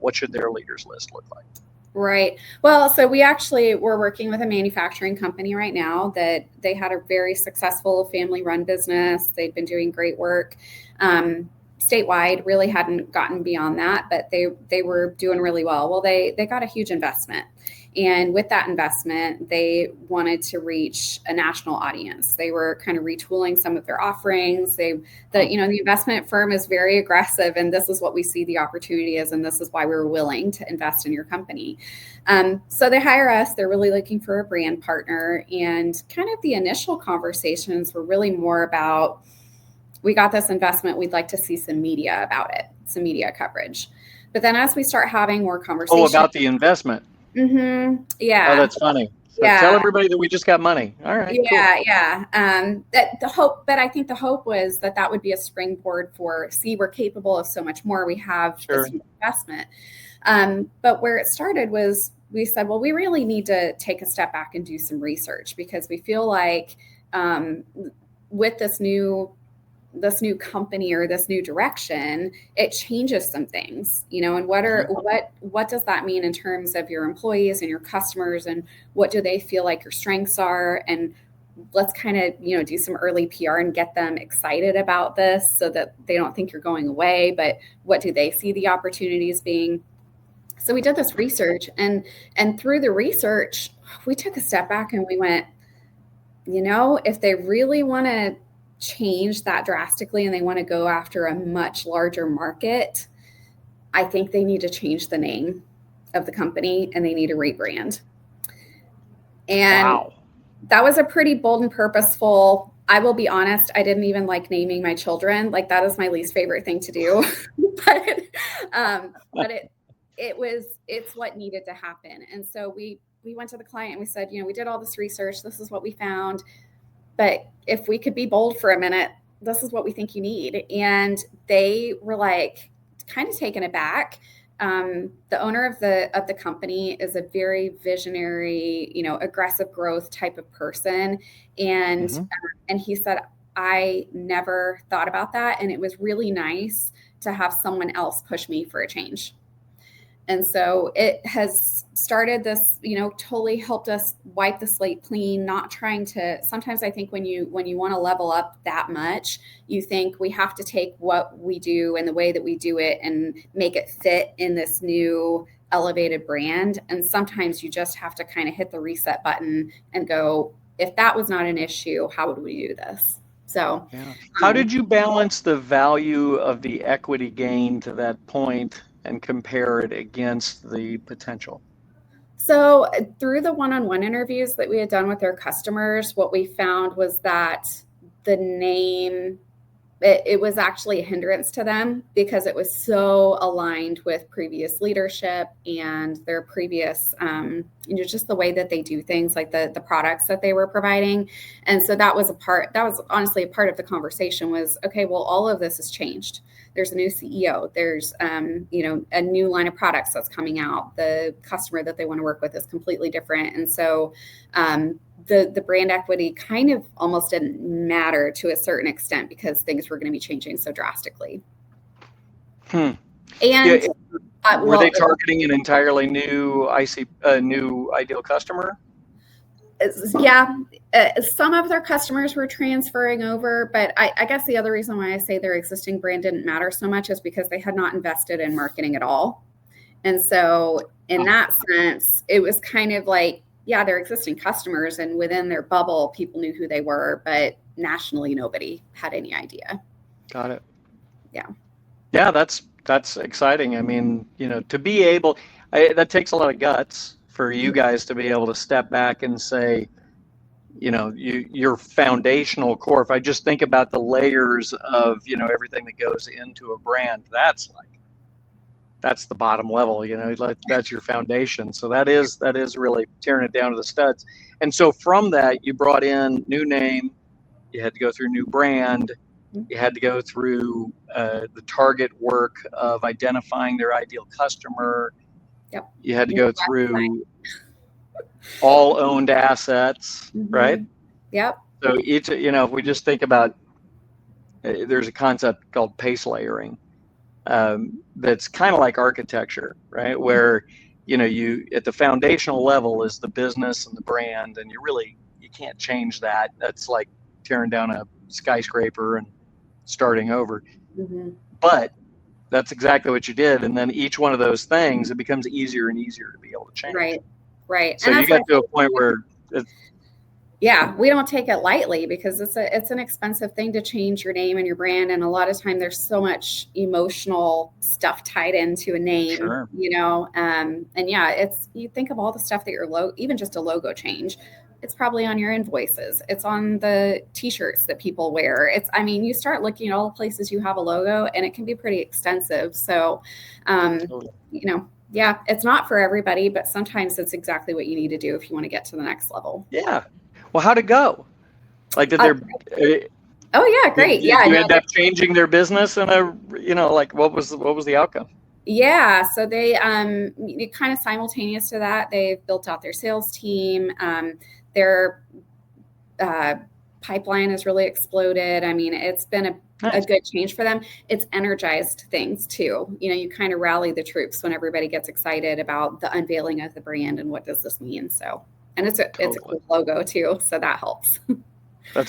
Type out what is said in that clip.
what should their leaders list look like? Right. Well, so we actually we're working with a manufacturing company right now that they had a very successful family-run business. They'd been doing great work statewide, really hadn't gotten beyond that, but they were doing really well. Well, they got a huge investment. And with that investment, they wanted to reach a national audience. They were kind of retooling some of their offerings. The investment firm is very aggressive, and this is what we see the opportunity is, and this is why we're willing to invest in your company. So they hire us. They're really looking for a brand partner, and kind of the initial conversations were really more about, we got this investment. We'd like to see some media about it, some media coverage. But then as we start having more conversations. Oh, about the investment. Mm-hmm. Yeah. Oh, that's funny. So yeah. Tell everybody that we just got money. All right. Yeah. Cool. Yeah. But I think the hope was that would be a springboard for, see, we're capable of so much more. We have Sure. this investment. But where it started was, we said, well, we really need to take a step back and do some research, because we feel like with this new company or this new direction, it changes some things, and what does that mean in terms of your employees and your customers, and what do they feel like your strengths are? And let's kind of, do some early PR and get them excited about this so that they don't think you're going away, but what do they see the opportunities being? So we did this research, and through the research, we took a step back and we went, if they really want to change that drastically and they want to go after a much larger market, I think they need to change the name of the company and they need to rebrand. And wow. That was a pretty bold and purposeful. I will be honest, I didn't even like naming my children. Like, that is my least favorite thing to do. but it's what needed to happen. And so we went to the client and we said, we did all this research. This is what we found. But if we could be bold for a minute, this is what we think you need. And they were like kind of taken aback. The owner of the company is a very visionary, aggressive growth type of person. And Mm-hmm. And he said, I never thought about that. And it was really nice to have someone else push me for a change. And so it has started this, totally helped us wipe the slate clean, not trying to, sometimes I think when you want to level up that much, you think we have to take what we do and the way that we do it and make it fit in this new elevated brand. And sometimes you just have to kind of hit the reset button and go, if that was not an issue, how would we do this? So yeah. How did you balance the value of the equity gain to that point and compare it against the potential? So through the one-on-one interviews that we had done with our customers, what we found was that the name, it was actually a hindrance to them because it was so aligned with previous leadership and their previous, just the way that they do things, like the products that they were providing. And so that was honestly a part of the conversation was, okay, well, all of this has changed. There's a new CEO. There's, a new line of products that's coming out. The customer that they want to work with is completely different. And so the brand equity kind of almost didn't matter to a certain extent because things were going to be changing so drastically. And were they targeting an entirely new new ideal customer? Yeah, some of their customers were transferring over, but I guess the other reason why I say their existing brand didn't matter so much is because they had not invested in marketing at all. And so in that sense, it was kind of like, yeah, they're existing customers and within their bubble, people knew who they were, but nationally, nobody had any idea. Got it. Yeah. Yeah, that's exciting. I mean, to be able, that takes a lot of guts for you guys to be able to step back and say, your foundational core. If I just think about the layers of, everything that goes into a brand, that's the bottom level, that's your foundation. So that is really tearing it down to the studs. And so from that, you brought in new name, you had to go through new brand, you had to go through the target work of identifying their ideal customer. Yep. You had to go through all owned assets, right? Yep. So each, if we just think about, there's a concept called pace layering. that's kind of like architecture, right? Where, you at the foundational level is the business and the brand, and you can't change that. That's like tearing down a skyscraper and starting over. Mm-hmm. But that's exactly what you did. And then each one of those things, it becomes easier and easier to be able to change. Right. So you got to a point where yeah, we don't take it lightly because it's an expensive thing to change your name and your brand. And a lot of time there's so much emotional stuff tied into a name, Sure. and yeah, you think of all the stuff that even just a logo change, it's probably on your invoices. It's on the t-shirts that people wear. You start looking at all the places you have a logo and it can be pretty extensive. So, yeah, it's not for everybody, but sometimes it's exactly what you need to do if you want to get to the next level. Yeah. Well, how'd it go? Like, did oh yeah, great. Did you end up changing their business in what was the outcome? Yeah. So they, kind of simultaneous to that, they've built out their sales team. Their pipeline has really exploded. It's been a good change for them. It's energized things too. You kind of rally the troops when everybody gets excited about the unveiling of the brand and what does this mean. So, and it's a cool logo too. So that helps.